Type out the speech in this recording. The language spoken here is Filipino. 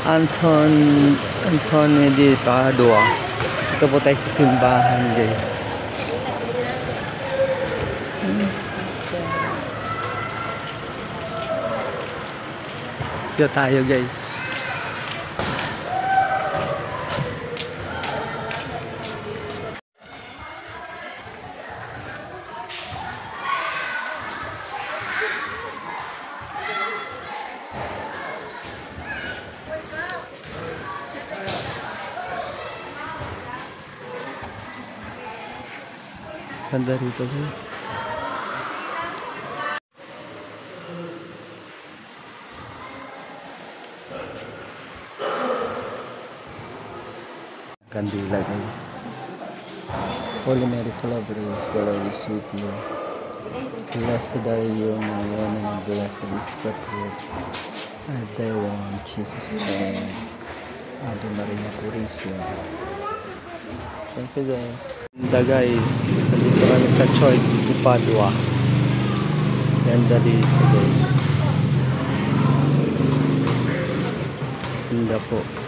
Antonio di Padua. Ito po tayo sa simbahan, guys. Dito tayo, guys. Ganda rito, guys. Kandila, guys. Holy Mary, full of grace, the Lord is with you. Blessed are you among women, and blessed is the fruit of thy womb, Jesus' name. Ave Maria Purísima. Thank you, guys. Ganda, guys. Nandito kami sa Church di Padua. Ganda dito, guys. Ganda po.